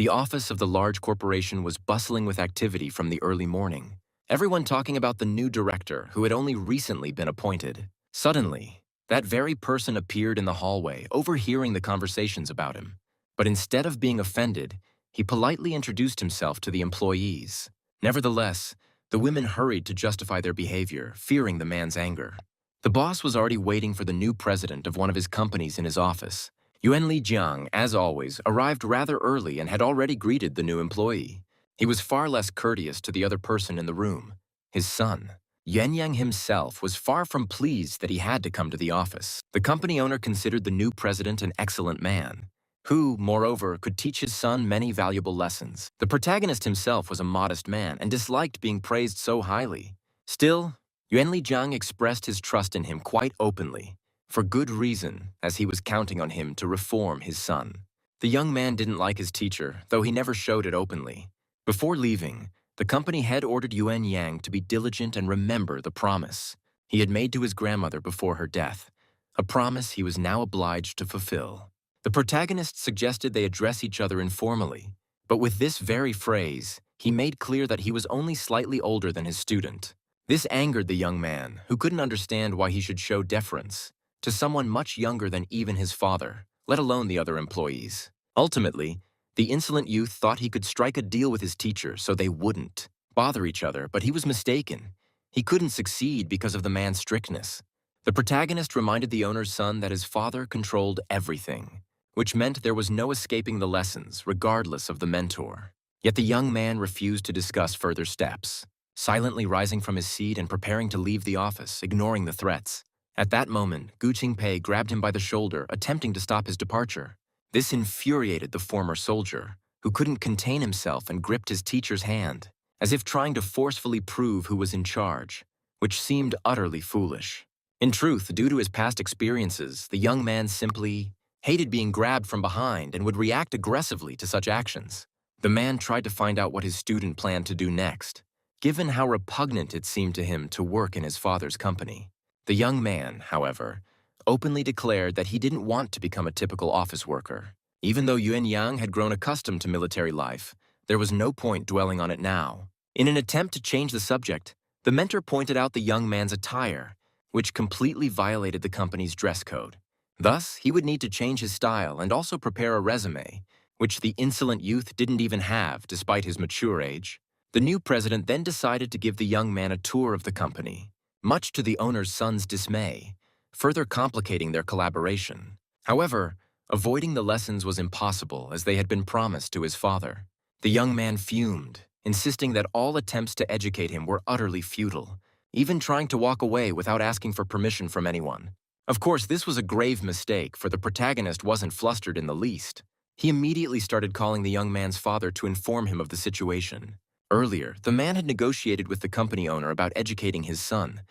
The office of the large corporation was bustling with activity from the early morning, everyone talking about the new director who had only recently been appointed. Suddenly, that very person appeared in the hallway, overhearing the conversations about him. But instead of being offended, he politely introduced himself to the employees. Nevertheless, the women hurried to justify their behavior, fearing the man's anger. The boss was already waiting for the new president of one of his companies in his office. Yuan Yang, as always, arrived rather early and had already greeted the new employee. He was far less courteous to the other person in the room, his son. Yuan Yang himself was far from pleased that he had to come to the office. The company owner considered the new president an excellent man, who, moreover, could teach his son many valuable lessons. The protagonist himself was a modest man and disliked being praised so highly. Still, Yuan Yang expressed his trust in him quite openly, for good reason, as he was counting on him to reform his son. The young man didn't like his teacher, though he never showed it openly. Before leaving, the company head ordered Yuan Yang to be diligent and remember the promise he had made to his grandmother before her death, a promise he was now obliged to fulfill. The protagonist suggested they address each other informally, but with this very phrase, he made clear that he was only slightly older than his student. This angered the young man, who couldn't understand why he should show deference to someone much younger than even his father, let alone the other employees. Ultimately, the insolent youth thought he could strike a deal with his teacher so they wouldn't bother each other, but he was mistaken. He couldn't succeed because of the man's strictness. The protagonist reminded the owner's son that his father controlled everything, which meant there was no escaping the lessons, regardless of the mentor. Yet the young man refused to discuss further steps, silently rising from his seat and preparing to leave the office, ignoring the threats. At that moment, Gu Qing Pei grabbed him by the shoulder, attempting to stop his departure. This infuriated the former soldier, who couldn't contain himself and gripped his teacher's hand, as if trying to forcefully prove who was in charge, which seemed utterly foolish. In truth, due to his past experiences, the young man simply hated being grabbed from behind and would react aggressively to such actions. The man tried to find out what his student planned to do next, given how repugnant it seemed to him to work in his father's company. The young man, however, openly declared that he didn't want to become a typical office worker. Even though Yuan Yang had grown accustomed to military life, there was no point dwelling on it now. In an attempt to change the subject, the mentor pointed out the young man's attire, which completely violated the company's dress code. Thus, he would need to change his style and also prepare a resume, which the insolent youth didn't even have despite his mature age. The new president then decided to give the young man a tour of the company, much to the owner's son's dismay, further complicating their collaboration. However, avoiding the lessons was impossible as they had been promised to his father. The young man fumed, insisting that all attempts to educate him were utterly futile, even trying to walk away without asking for permission from anyone. Of course, this was a grave mistake, for the protagonist wasn't flustered in the least. He immediately started calling the young man's father to inform him of the situation. Earlier, the man had negotiated with the company owner about educating his son,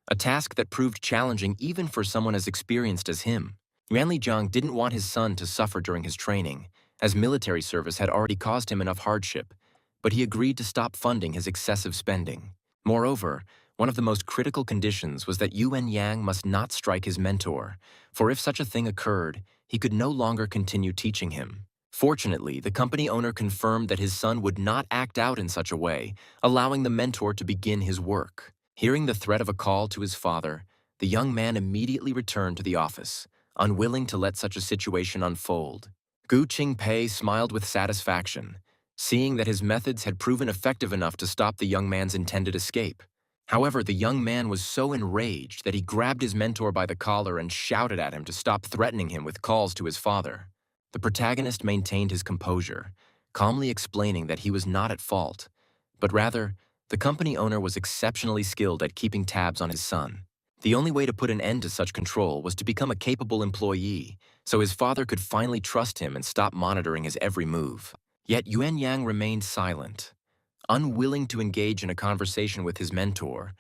a task that proved challenging even for someone as experienced as him. Yuan Yang didn't want his son to suffer during his training, as military service had already caused him enough hardship, but he agreed to stop funding his excessive spending. Moreover, one of the most critical conditions was that Yuan Yang must not strike his mentor, for if such a thing occurred, he could no longer continue teaching him. Fortunately, the company owner confirmed that his son would not act out in such a way, allowing the mentor to begin his work. Hearing the threat of a call to his father, the young man immediately returned to the office, unwilling to let such a situation unfold. Gu Qing Pei smiled with satisfaction, seeing that his methods had proven effective enough to stop the young man's intended escape. However, the young man was so enraged that he grabbed his mentor by the collar and shouted at him to stop threatening him with calls to his father. The protagonist maintained his composure, calmly explaining that he was not at fault, but rather, the company owner was exceptionally skilled at keeping tabs on his son. The only way to put an end to such control was to become a capable employee, so his father could finally trust him and stop monitoring his every move. Yet Yuan Yang remained silent, unwilling to engage in a conversation with his mentor,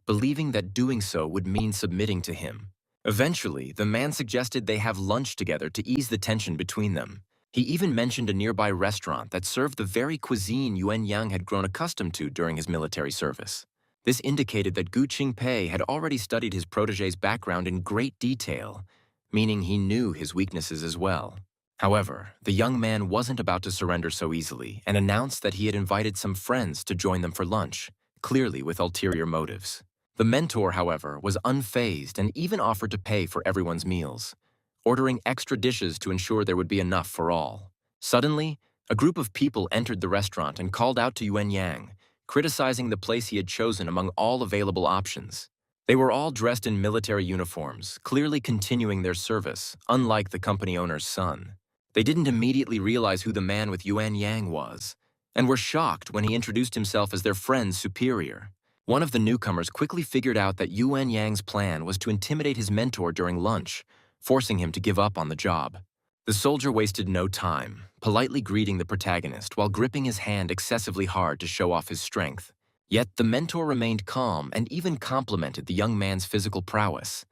believing that doing so would mean submitting to him. Eventually, the man suggested they have lunch together to ease the tension between them. He even mentioned a nearby restaurant that served the very cuisine Yuan Yang had grown accustomed to during his military service. This indicated that Gu Qing Pei had already studied his protégé's background in great detail, meaning he knew his weaknesses as well. However, the young man wasn't about to surrender so easily and announced that he had invited some friends to join them for lunch, clearly with ulterior motives. The mentor, however, was unfazed and even offered to pay for everyone's meals, ordering extra dishes to ensure there would be enough for all. Suddenly, a group of people entered the restaurant and called out to Yuan Yang, criticizing the place he had chosen among all available options. They were all dressed in military uniforms, clearly continuing their service, unlike the company owner's son. They didn't immediately realize who the man with Yuan Yang was, and were shocked when he introduced himself as their friend's superior. One of the newcomers quickly figured out that Yuan Yang's plan was to intimidate his mentor during lunch, forcing him to give up on the job. The soldier wasted no time, politely greeting the protagonist while gripping his hand excessively hard to show off his strength. Yet the mentor remained calm and even complimented the young man's physical prowess,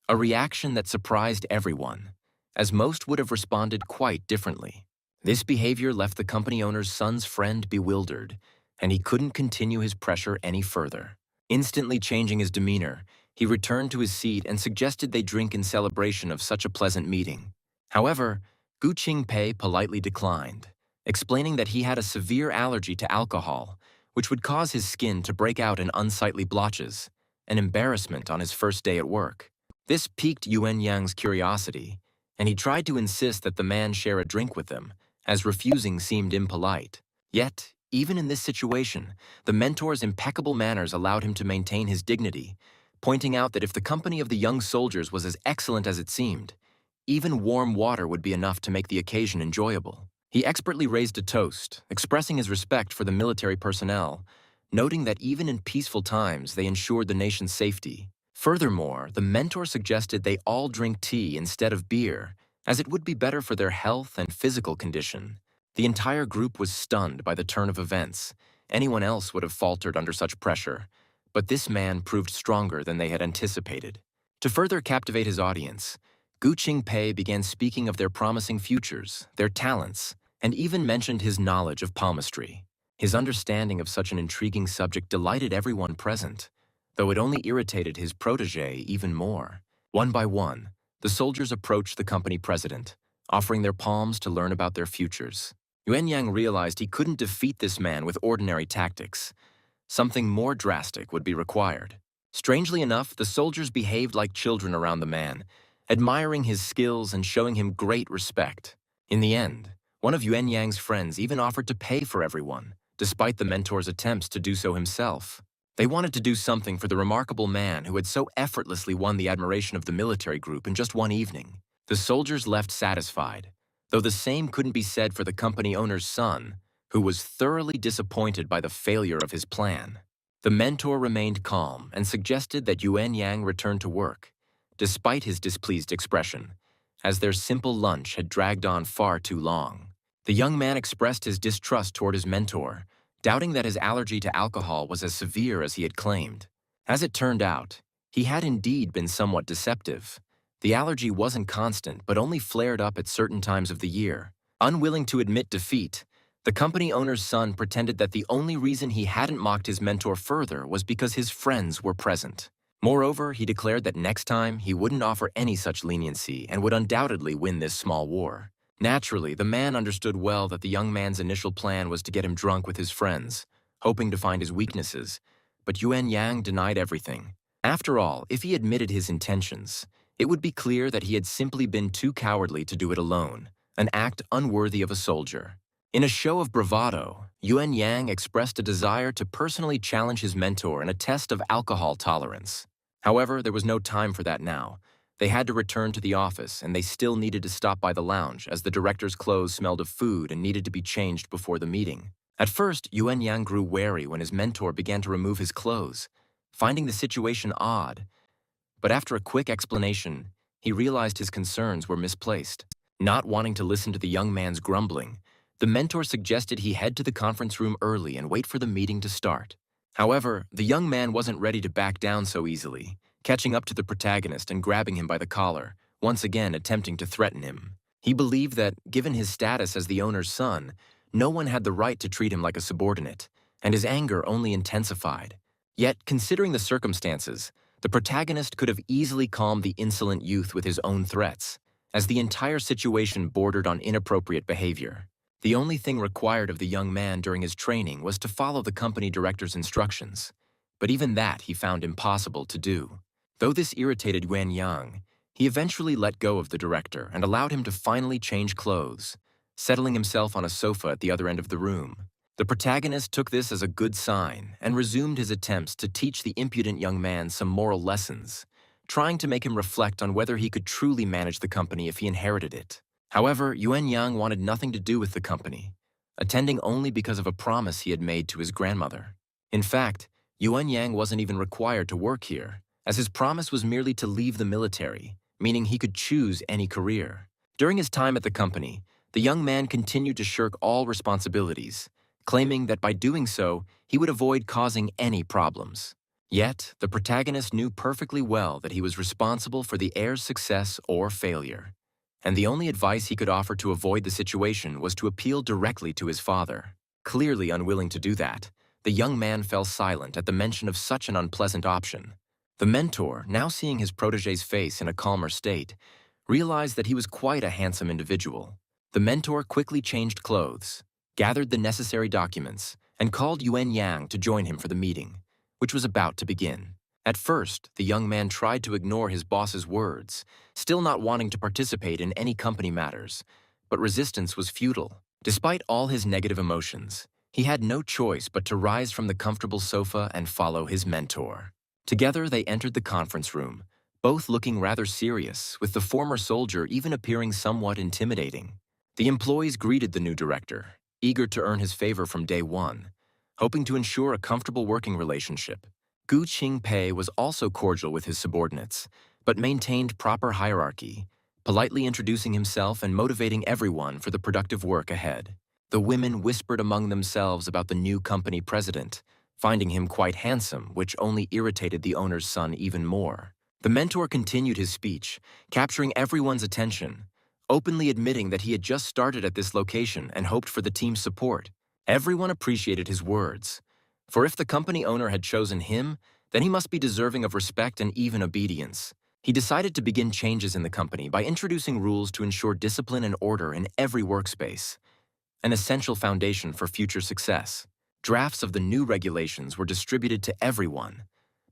a reaction that surprised everyone, as most would have responded quite differently. This behavior left the company owner's son's friend bewildered, and he couldn't continue his pressure any further. Instantly changing his demeanor, he returned to his seat and suggested they drink in celebration of such a pleasant meeting. However, Gu Qing Pei politely declined, explaining that he had a severe allergy to alcohol, which would cause his skin to break out in unsightly blotches, an embarrassment on his first day at work. This piqued Yuan Yang's curiosity, and he tried to insist that the man share a drink with them, as refusing seemed impolite. Yet, even in this situation, the mentor's impeccable manners allowed him to maintain his dignity, pointing out that if the company of the young soldiers was as excellent as it seemed, even warm water would be enough to make the occasion enjoyable. He expertly raised a toast, expressing his respect for the military personnel, noting that even in peaceful times they ensured the nation's safety. Furthermore, the mentor suggested they all drink tea instead of beer, as it would be better for their health and physical condition. The entire group was stunned by the turn of events. Anyone else would have faltered under such pressure, but this man proved stronger than they had anticipated. To further captivate his audience, Gu Qing Pei began speaking of their promising futures, their talents, and even mentioned his knowledge of palmistry. His understanding of such an intriguing subject delighted everyone present, though it only irritated his protege even more. One by one, the soldiers approached the company president, offering their palms to learn about their futures. Yuan Yang realized he couldn't defeat this man with ordinary tactics. Something more drastic would be required. Strangely enough, the soldiers behaved like children around the man, admiring his skills and showing him great respect. In the end, one of Yuan Yang's friends even offered to pay for everyone, despite the mentor's attempts to do so himself. They wanted to do something for the remarkable man who had so effortlessly won the admiration of the military group in just one evening. The soldiers left satisfied, though the same couldn't be said for the company owner's son, who was thoroughly disappointed by the failure of his plan. The mentor remained calm and suggested that Yuan Yang return to work, despite his displeased expression, as their simple lunch had dragged on far too long. The young man expressed his distrust toward his mentor, doubting that his allergy to alcohol was as severe as he had claimed. As it turned out, he had indeed been somewhat deceptive. The allergy wasn't constant, but only flared up at certain times of the year. Unwilling to admit defeat, the company owner's son pretended that the only reason he hadn't mocked his mentor further was because his friends were present. Moreover, he declared that next time he wouldn't offer any such leniency and would undoubtedly win this small war. Naturally, the man understood well that the young man's initial plan was to get him drunk with his friends, hoping to find his weaknesses, but Yuan Yang denied everything. After all, if he admitted his intentions, it would be clear that he had simply been too cowardly to do it alone, an act unworthy of a soldier. In a show of bravado, Yuan Yang expressed a desire to personally challenge his mentor in a test of alcohol tolerance. However, there was no time for that now. They had to return to the office, and they still needed to stop by the lounge as the director's clothes smelled of food and needed to be changed before the meeting. At first, Yuan Yang grew wary when his mentor began to remove his clothes, finding the situation odd. But after a quick explanation, he realized his concerns were misplaced. Not wanting to listen to the young man's grumbling, the mentor suggested he head to the conference room early and wait for the meeting to start. However, the young man wasn't ready to back down so easily, catching up to the protagonist and grabbing him by the collar, once again attempting to threaten him. He believed that, given his status as the owner's son, no one had the right to treat him like a subordinate, and his anger only intensified. Yet, considering the circumstances, the protagonist could have easily calmed the insolent youth with his own threats, as the entire situation bordered on inappropriate behavior. The only thing required of the young man during his training was to follow the company director's instructions, but even that he found impossible to do. Though this irritated Yuan Yang, he eventually let go of the director and allowed him to finally change clothes, settling himself on a sofa at the other end of the room. The protagonist took this as a good sign and resumed his attempts to teach the impudent young man some moral lessons, trying to make him reflect on whether he could truly manage the company if he inherited it. However, Yuan Yang wanted nothing to do with the company, attending only because of a promise he had made to his grandmother. In fact, Yuan Yang wasn't even required to work here, as his promise was merely to leave the military, meaning he could choose any career. During his time at the company, the young man continued to shirk all responsibilities, claiming that by doing so, he would avoid causing any problems. Yet, the protagonist knew perfectly well that he was responsible for the heir's success or failure, and the only advice he could offer to avoid the situation was to appeal directly to his father. Clearly unwilling to do that, the young man fell silent at the mention of such an unpleasant option. The mentor, now seeing his protégé's face in a calmer state, realized that he was quite a handsome individual. The mentor quickly changed clothes, gathered the necessary documents, and called Yuan Yang to join him for the meeting, which was about to begin. At first, the young man tried to ignore his boss's words, still not wanting to participate in any company matters, but resistance was futile. Despite all his negative emotions, he had no choice but to rise from the comfortable sofa and follow his mentor. Together, they entered the conference room, both looking rather serious, with the former soldier even appearing somewhat intimidating. The employees greeted the new director, eager to earn his favor from day one, hoping to ensure a comfortable working relationship. Gu Qing Pei was also cordial with his subordinates, but maintained proper hierarchy, politely introducing himself and motivating everyone for the productive work ahead. The women whispered among themselves about the new company president, finding him quite handsome, which only irritated the owner's son even more. The mentor continued his speech, capturing everyone's attention, openly admitting that he had just started at this location and hoped for the team's support. Everyone appreciated his words, for if the company owner had chosen him, then he must be deserving of respect and even obedience. He decided to begin changes in the company by introducing rules to ensure discipline and order in every workspace, an essential foundation for future success. Drafts of the new regulations were distributed to everyone,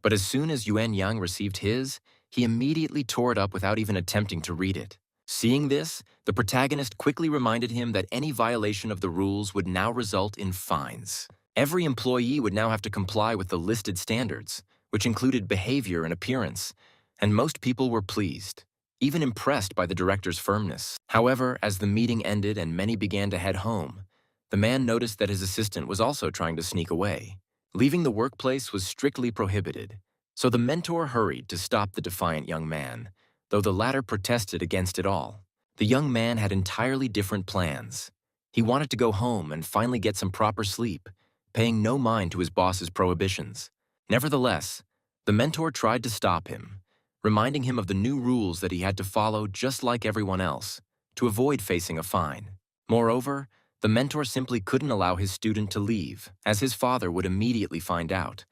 but as soon as Yuan Yang received his, he immediately tore it up without even attempting to read it. Seeing this, the protagonist quickly reminded him that any violation of the rules would now result in fines. Every employee would now have to comply with the listed standards, which included behavior and appearance, and most people were pleased, even impressed by the director's firmness. However, as the meeting ended and many began to head home, the man noticed that his assistant was also trying to sneak away. Leaving the workplace was strictly prohibited, so the mentor hurried to stop the defiant young man, though the latter protested against it all. The young man had entirely different plans. He wanted to go home and finally get some proper sleep, paying no mind to his boss's prohibitions. Nevertheless, the mentor tried to stop him, reminding him of the new rules that he had to follow just like everyone else, to avoid facing a fine. Moreover, the mentor simply couldn't allow his student to leave, as his father would immediately find out,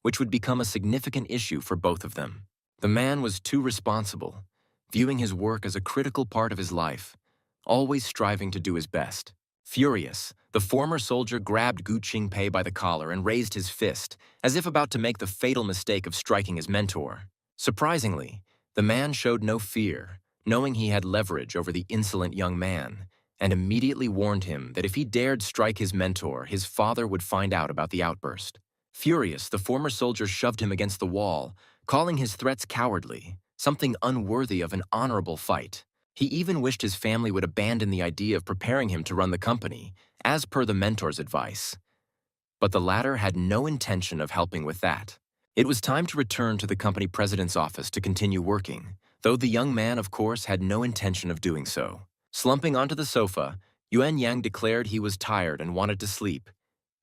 which would become a significant issue for both of them. The man was too responsible, viewing his work as a critical part of his life, always striving to do his best. Furious, the former soldier grabbed Gu Qing Pei by the collar and raised his fist, as if about to make the fatal mistake of striking his mentor. Surprisingly, the man showed no fear, knowing he had leverage over the insolent young man, and immediately warned him that if he dared strike his mentor, his father would find out about the outburst. Furious, the former soldier shoved him against the wall, calling his threats cowardly, something unworthy of an honorable fight. He even wished his family would abandon the idea of preparing him to run the company, as per the mentor's advice. But the latter had no intention of helping with that. It was time to return to the company president's office to continue working, though the young man, of course, had no intention of doing so. Slumping onto the sofa, Yuan Yang declared he was tired and wanted to sleep,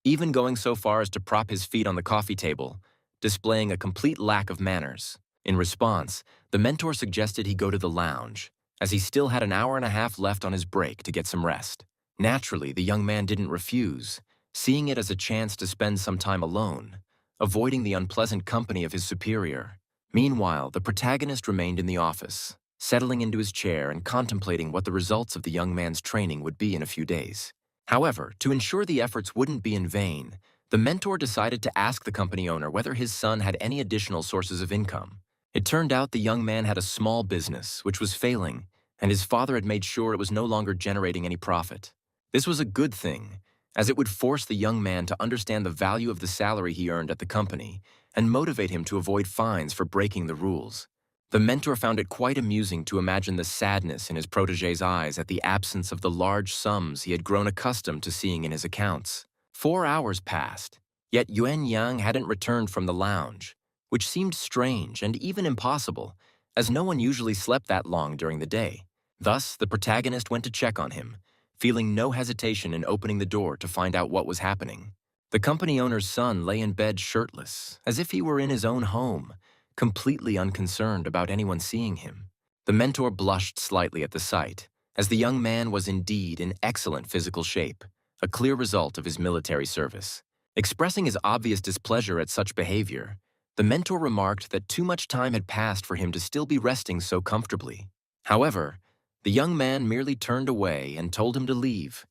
even going so far as to prop his feet on the coffee table, displaying a complete lack of manners. In response, the mentor suggested he go to the lounge, as he still had an hour and a half left on his break to get some rest. Naturally, the young man didn't refuse, seeing it as a chance to spend some time alone, avoiding the unpleasant company of his superior. Meanwhile, the protagonist remained in the office, settling into his chair and contemplating what the results of the young man's training would be in a few days. However, to ensure the efforts wouldn't be in vain, the mentor decided to ask the company owner whether his son had any additional sources of income. It turned out the young man had a small business, which was failing, and his father had made sure it was no longer generating any profit. This was a good thing, as it would force the young man to understand the value of the salary he earned at the company and motivate him to avoid fines for breaking the rules. The mentor found it quite amusing to imagine the sadness in his protégé's eyes at the absence of the large sums he had grown accustomed to seeing in his accounts. 4 hours passed, yet Yuan Yang hadn't returned from the lounge, which seemed strange and even impossible, as no one usually slept that long during the day. Thus, the protagonist went to check on him, feeling no hesitation in opening the door to find out what was happening. The company owner's son lay in bed shirtless, as if he were in his own home, completely unconcerned about anyone seeing him. The mentor blushed slightly at the sight, as the young man was indeed in excellent physical shape, a clear result of his military service. Expressing his obvious displeasure at such behavior, the mentor remarked that too much time had passed for him to still be resting so comfortably. However, the young man merely turned away and told him to leave,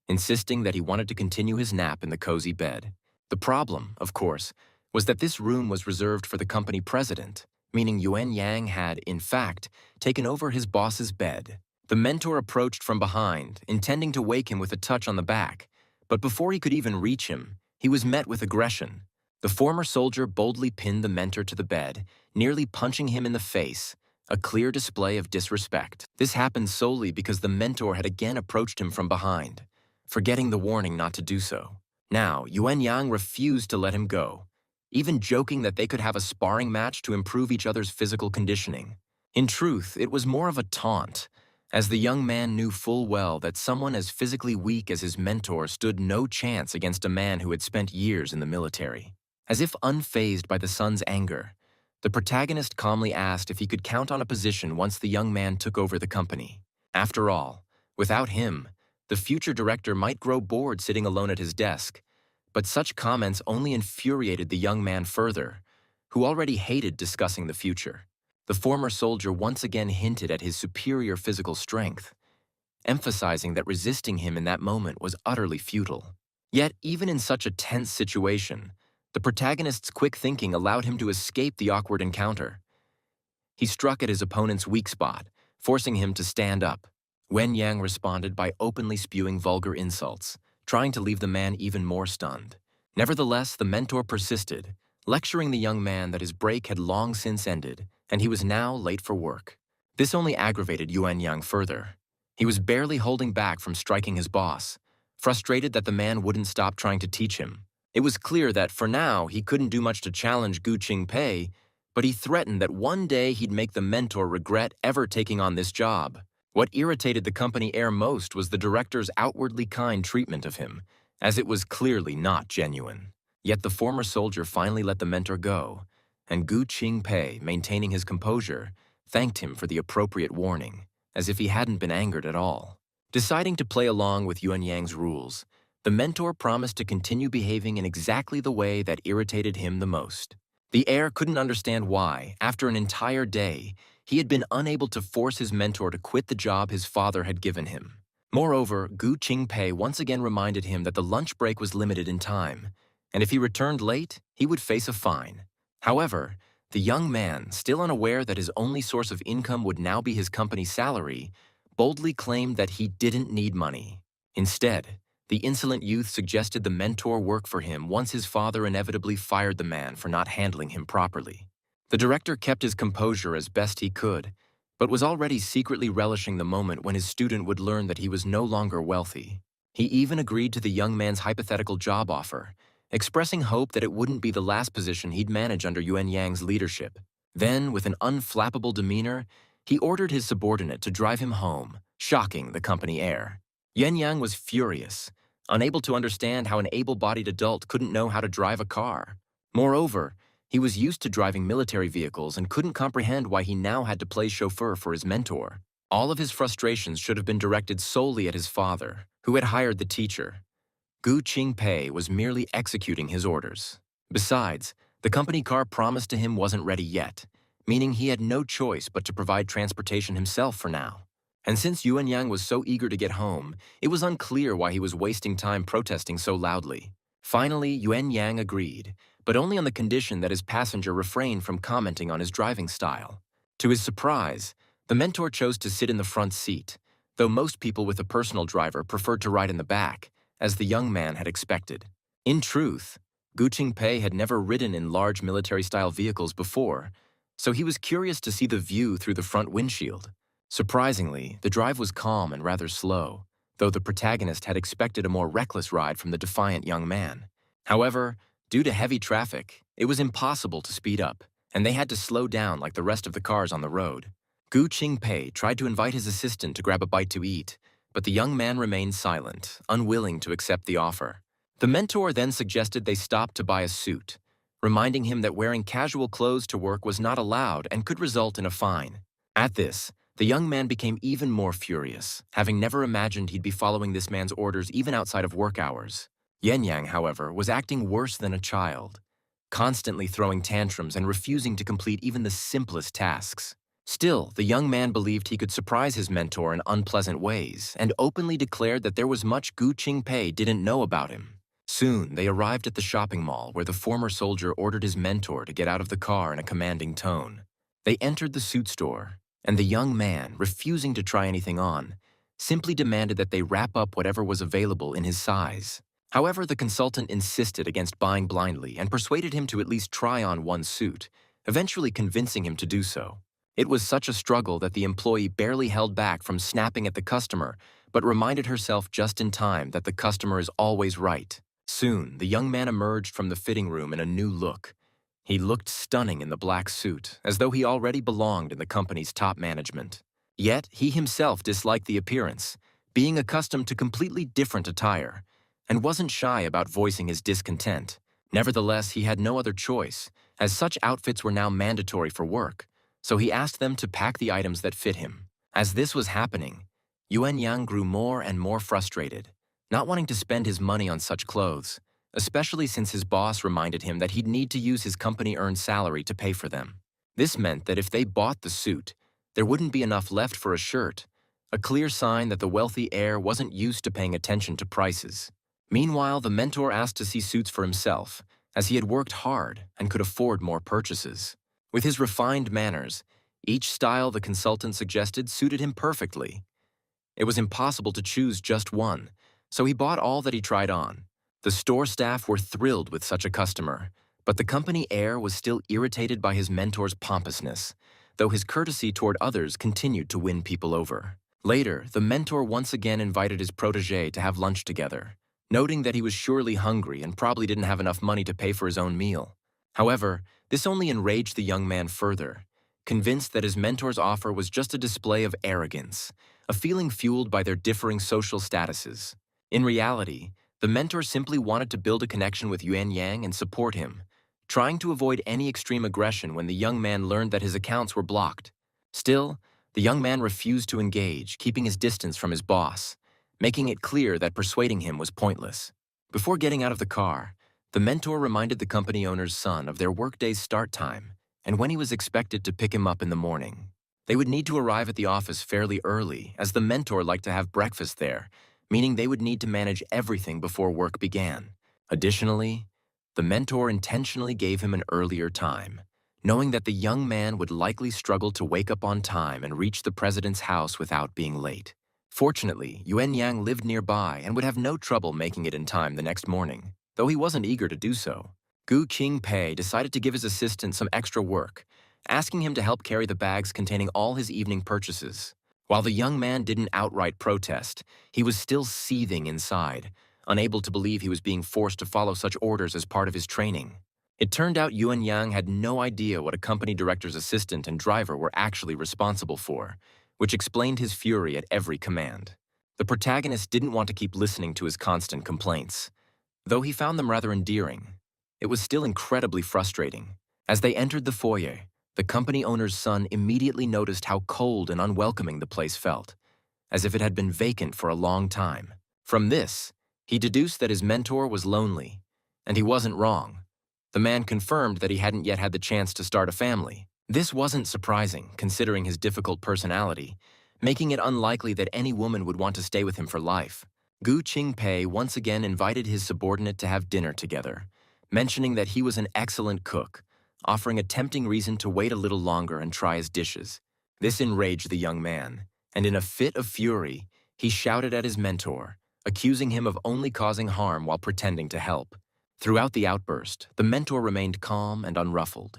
insisting that he wanted to continue his nap in the cozy bed. The problem, of course, was that this room was reserved for the company president, meaning Yuan Yang had, in fact, taken over his boss's bed. The mentor approached from behind, intending to wake him with a touch on the back, but before he could even reach him, he was met with aggression. The former soldier boldly pinned the mentor to the bed, nearly punching him in the face, a clear display of disrespect. This happened solely because the mentor had again approached him from behind, forgetting the warning not to do so. Now, Yuan Yang refused to let him go, even joking that they could have a sparring match to improve each other's physical conditioning. In truth, it was more of a taunt, as the young man knew full well that someone as physically weak as his mentor stood no chance against a man who had spent years in the military. As if unfazed by the son's anger, the protagonist calmly asked if he could count on a position once the young man took over the company. After all, without him, the future director might grow bored sitting alone at his desk, but such comments only infuriated the young man further, who already hated discussing the future. The former soldier once again hinted at his superior physical strength, emphasizing that resisting him in that moment was utterly futile. Yet, even in such a tense situation, the protagonist's quick thinking allowed him to escape the awkward encounter. He struck at his opponent's weak spot, forcing him to stand up. Yuan Yang responded by openly spewing vulgar insults, trying to leave the man even more stunned. Nevertheless, the mentor persisted, lecturing the young man that his break had long since ended, and he was now late for work. This only aggravated Yuan Yang further. He was barely holding back from striking his boss, frustrated that the man wouldn't stop trying to teach him. It was clear that, for now, he couldn't do much to challenge Gu Qing Pei, but he threatened that one day he'd make the mentor regret ever taking on this job. What irritated the company heir most was the director's outwardly kind treatment of him, as it was clearly not genuine. Yet the former soldier finally let the mentor go, and Gu Qing Pei, maintaining his composure, thanked him for the appropriate warning, as if he hadn't been angered at all. Deciding to play along with Yuan Yang's rules, the mentor promised to continue behaving in exactly the way that irritated him the most. The heir couldn't understand why, after an entire day, he had been unable to force his mentor to quit the job his father had given him. Moreover, Gu Qing Pei once again reminded him that the lunch break was limited in time, and if he returned late, he would face a fine. However, the young man, still unaware that his only source of income would now be his company's salary, boldly claimed that he didn't need money. Instead, the insolent youth suggested the mentor work for him once his father inevitably fired the man for not handling him properly. The director kept his composure as best he could, but was already secretly relishing the moment when his student would learn that he was no longer wealthy. He even agreed to the young man's hypothetical job offer, expressing hope that it wouldn't be the last position he'd manage under Yuan Yang's leadership. Then, with an unflappable demeanor, he ordered his subordinate to drive him home, shocking the company heir. Yuan Yang was furious, unable to understand how an able-bodied adult couldn't know how to drive a car. Moreover, he was used to driving military vehicles and couldn't comprehend why he now had to play chauffeur for his mentor. All of his frustrations should have been directed solely at his father, who had hired the teacher. Gu Qing Pei was merely executing his orders. Besides, the company car promised to him wasn't ready yet, meaning he had no choice but to provide transportation himself for now. And since Yuan Yang was so eager to get home, it was unclear why he was wasting time protesting so loudly. Finally, Yuan Yang agreed, but only on the condition that his passenger refrained from commenting on his driving style. To his surprise, the mentor chose to sit in the front seat, though most people with a personal driver preferred to ride in the back, as the young man had expected. In truth, Gu Qing Pei had never ridden in large military-style vehicles before, so he was curious to see the view through the front windshield. Surprisingly, the drive was calm and rather slow, though the protagonist had expected a more reckless ride from the defiant young man. However, due to heavy traffic, it was impossible to speed up, and they had to slow down like the rest of the cars on the road. Gu Qing Pei tried to invite his assistant to grab a bite to eat, but the young man remained silent, unwilling to accept the offer. The mentor then suggested they stop to buy a suit, reminding him that wearing casual clothes to work was not allowed and could result in a fine. At this, the young man became even more furious, having never imagined he'd be following this man's orders even outside of work hours. Yuan Yang, however, was acting worse than a child, constantly throwing tantrums and refusing to complete even the simplest tasks. Still, the young man believed he could surprise his mentor in unpleasant ways and openly declared that there was much Gu Qing Pei didn't know about him. Soon, they arrived at the shopping mall where the former soldier ordered his mentor to get out of the car in a commanding tone. They entered the suit store, and the young man, refusing to try anything on, simply demanded that they wrap up whatever was available in his size. However, the consultant insisted against buying blindly and persuaded him to at least try on one suit, eventually convincing him to do so. It was such a struggle that the employee barely held back from snapping at the customer, but reminded herself just in time that the customer is always right. Soon, the young man emerged from the fitting room in a new look. He looked stunning in the black suit, as though he already belonged in the company's top management. Yet, he himself disliked the appearance, being accustomed to completely different attire, and wasn't shy about voicing his discontent. Nevertheless, he had no other choice, as such outfits were now mandatory for work, so he asked them to pack the items that fit him. As this was happening, Yuan Yang grew more and more frustrated, not wanting to spend his money on such clothes, especially since his boss reminded him that he'd need to use his company-earned salary to pay for them. This meant that if they bought the suit, there wouldn't be enough left for a shirt, a clear sign that the wealthy heir wasn't used to paying attention to prices. Meanwhile, the mentor asked to see suits for himself, as he had worked hard and could afford more purchases. With his refined manners, each style the consultant suggested suited him perfectly. It was impossible to choose just one, so he bought all that he tried on. The store staff were thrilled with such a customer, but the company heir was still irritated by his mentor's pompousness, though his courtesy toward others continued to win people over. Later, the mentor once again invited his protege to have lunch together, noting that he was surely hungry and probably didn't have enough money to pay for his own meal. However, this only enraged the young man further, convinced that his mentor's offer was just a display of arrogance, a feeling fueled by their differing social statuses. In reality, the mentor simply wanted to build a connection with Yuan Yang and support him, trying to avoid any extreme aggression when the young man learned that his accounts were blocked. Still, the young man refused to engage, keeping his distance from his boss, making it clear that persuading him was pointless. Before getting out of the car, the mentor reminded the company owner's son of their workday's start time and when he was expected to pick him up in the morning. They would need to arrive at the office fairly early, as the mentor liked to have breakfast there, meaning they would need to manage everything before work began. Additionally, the mentor intentionally gave him an earlier time, knowing that the young man would likely struggle to wake up on time and reach the president's house without being late. Fortunately, Yuan Yang lived nearby and would have no trouble making it in time the next morning, though he wasn't eager to do so. Gu Qing Pei decided to give his assistant some extra work, asking him to help carry the bags containing all his evening purchases. While the young man didn't outright protest, he was still seething inside, unable to believe he was being forced to follow such orders as part of his training. It turned out Yuan Yang had no idea what a company director's assistant and driver were actually responsible for, which explained his fury at every command. The protagonist didn't want to keep listening to his constant complaints. Though he found them rather endearing, it was still incredibly frustrating. As they entered the foyer, the company owner's son immediately noticed how cold and unwelcoming the place felt, as if it had been vacant for a long time. From this, he deduced that his mentor was lonely, and he wasn't wrong. The man confirmed that he hadn't yet had the chance to start a family. This wasn't surprising, considering his difficult personality, making it unlikely that any woman would want to stay with him for life. Gu Qing Pei once again invited his subordinate to have dinner together, mentioning that he was an excellent cook, offering a tempting reason to wait a little longer and try his dishes. This enraged the young man, and in a fit of fury, he shouted at his mentor, accusing him of only causing harm while pretending to help. Throughout the outburst, the mentor remained calm and unruffled,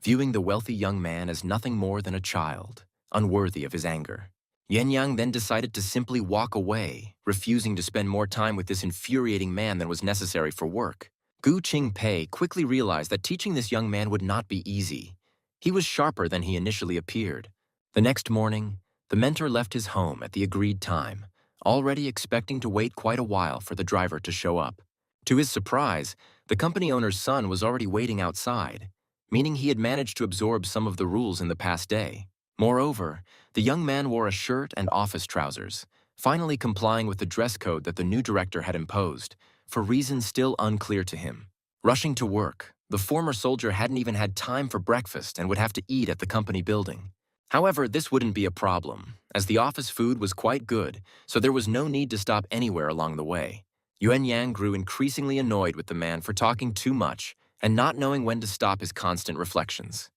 viewing the wealthy young man as nothing more than a child, unworthy of his anger. Yuan Yang then decided to simply walk away, refusing to spend more time with this infuriating man than was necessary for work. Gu Qing Pei quickly realized that teaching this young man would not be easy. He was sharper than he initially appeared. The next morning, the mentor left his home at the agreed time, already expecting to wait quite a while for the driver to show up. To his surprise, the company owner's son was already waiting outside, meaning he had managed to absorb some of the rules in the past day. Moreover, the young man wore a shirt and office trousers, finally complying with the dress code that the new director had imposed, for reasons still unclear to him. Rushing to work, the former soldier hadn't even had time for breakfast and would have to eat at the company building. However, this wouldn't be a problem, as the office food was quite good, so there was no need to stop anywhere along the way. Yuan Yang grew increasingly annoyed with the man for talking too much and not knowing when to stop his constant reflections.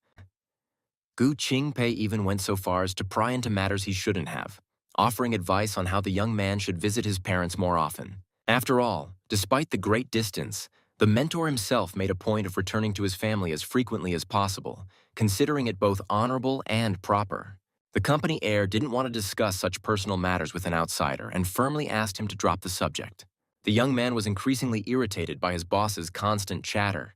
Gu Qing Pei even went so far as to pry into matters he shouldn't have, offering advice on how the young man should visit his parents more often. After all, despite the great distance, the mentor himself made a point of returning to his family as frequently as possible, considering it both honorable and proper. The company heir didn't want to discuss such personal matters with an outsider and firmly asked him to drop the subject. The young man was increasingly irritated by his boss's constant chatter.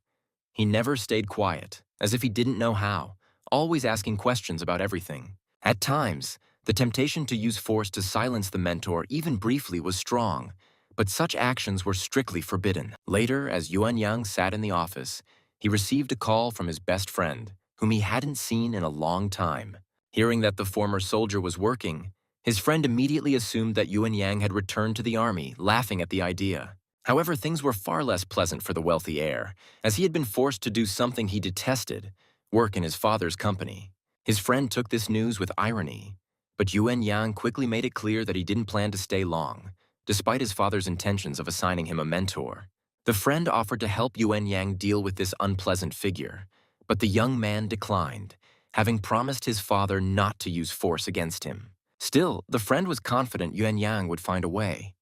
He never stayed quiet, as if he didn't know how, always asking questions about everything. At times, the temptation to use force to silence the mentor even briefly was strong, but such actions were strictly forbidden. Later, as Yuan Yang sat in the office, he received a call from his best friend, whom he hadn't seen in a long time. Hearing that the former soldier was working, his friend immediately assumed that Yuan Yang had returned to the army, laughing at the idea. However, things were far less pleasant for the wealthy heir, as he had been forced to do something he detested, work in his father's company. His friend took this news with irony, but Yuan Yang quickly made it clear that he didn't plan to stay long, despite his father's intentions of assigning him a mentor. The friend offered to help Yuan Yang deal with this unpleasant figure, but the young man declined, having promised his father not to use force against him. Still, the friend was confident Yuan Yang would find a way.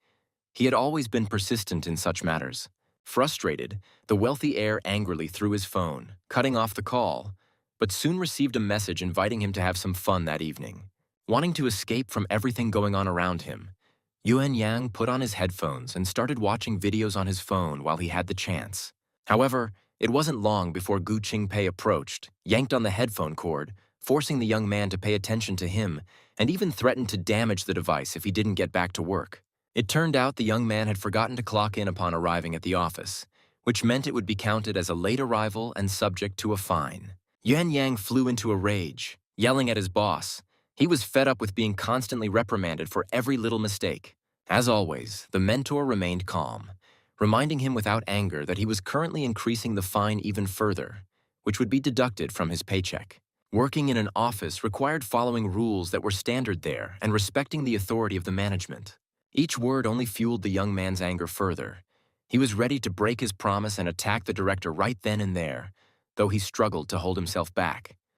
He had always been persistent in such matters. Frustrated, the wealthy heir angrily threw his phone, cutting off the call, but soon received a message inviting him to have some fun that evening. Wanting to escape from everything going on around him, Yuan Yang put on his headphones and started watching videos on his phone while he had the chance. However, it wasn't long before Gu Qing Pei approached, yanked on the headphone cord, forcing the young man to pay attention to him, and even threatened to damage the device if he didn't get back to work. It turned out the young man had forgotten to clock in upon arriving at the office, which meant it would be counted as a late arrival and subject to a fine. Yuan Yang flew into a rage, yelling at his boss. He was fed up with being constantly reprimanded for every little mistake. As always, the mentor remained calm, reminding him without anger that he was currently increasing the fine even further, which would be deducted from his paycheck. Working in an office required following rules that were standard there and respecting the authority of the management. Each word only fueled the young man's anger further. He was ready to break his promise and attack the director right then and there, though he struggled to hold himself back.